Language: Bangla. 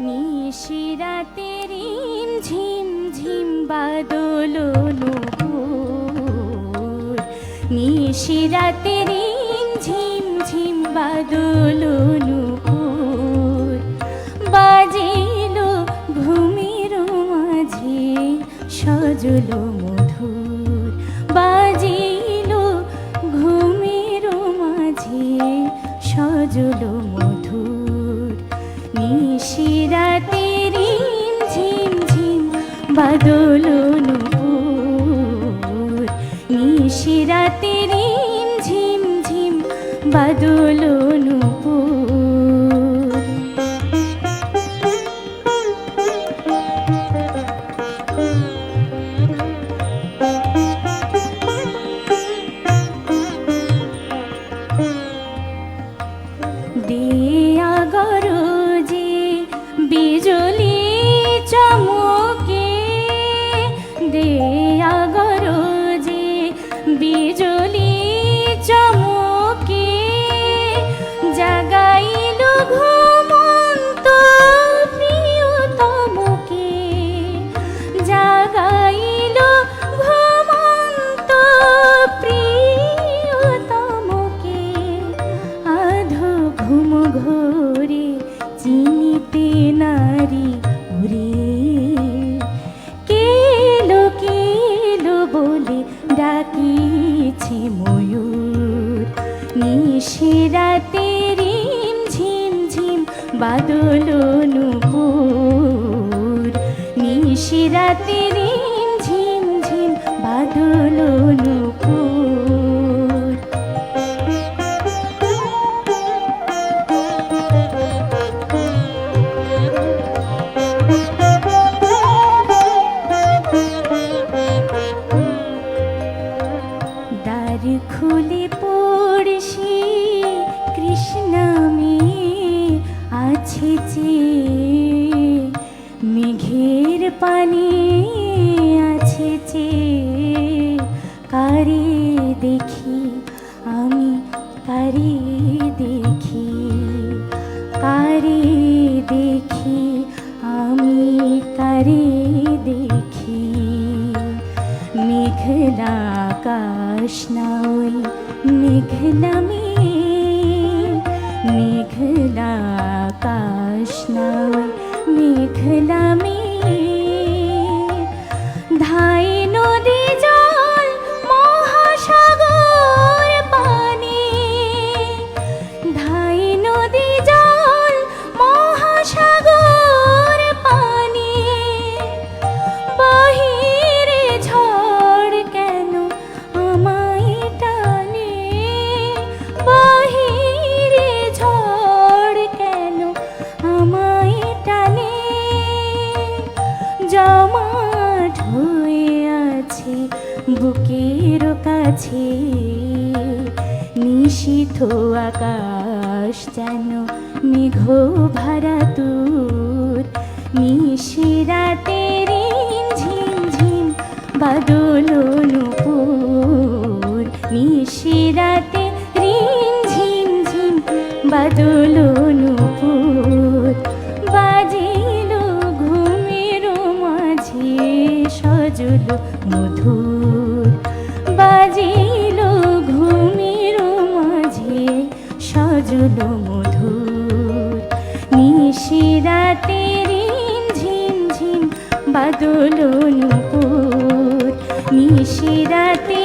নিশিরাতে রিম ঝিম ঝিম বাদল নূপুর, নিশিরাতে রিম ঝিম ঝিম বাদল নূপুর, বাজিল ঘুমের মাঝে সজল মধুর, বাজিল ঘুমের মাঝে সজল মধুর, নিশিরাতে রিম ঝিম ঝিম বাদল নূপুর, নিশিরাতে রিম ঝিম ঝিম বাদল নূপুর। দিয়া গরজে বিজলি চমকে, দেয়া গরজে বিজলি চমকে, জাগাইল ঘুমন্ত প্রিয়তমকে, জাগাইল ঘুমন্ত প্রিয়তমকে, আধো ঘুম ঘোরে চিনিতে নারী উরে, কেলো কেলো বলে ডাকিছে ময়ূর, নিশিরাতে রিম ঝিম ঝিম বাদল নূপুর, নিশিরাতে রিম ঝিম ঝিম বাদল নূপুর। দ্বার খুলে পড়শি কৃষ্ণামে আছে চেয়ে, মেঘের পানে আছে চেয়ে, কারে দেখি আমি কারে দেখি, কারে দেখি আমি কারে দেখি, মেঘলা আকাশ না ওই মেঘলা মেঘ, মেঘলা আকাশ না ওই মেঘলা মেঘ, ধাই নদী জল মহাসাগর পানে, ধাই নদী জল মহাসাগর পানে, বাহিরে ঝড় কেন আমায় টানে, বাহিরে ঝড় কেন আমায় টানে, জমাট হয়ে আছে বুকের কাছে, নিশীথ আকাশ যেন মেঘ ভরা তুর, নিশিরাতে রিম ঝিম ঝিম বাদল নূপুর, নিশিরাতে রিম ঝিম ঝিম বাদল নূপুর, বাজিল ঘুমের মাঝে সজল মধুর, বাজিল ঘুমের মাঝে সজল মধুর, নিশিরাতে রিম ঝিম ঝিম বাদল নূপুর, নিশিরাতে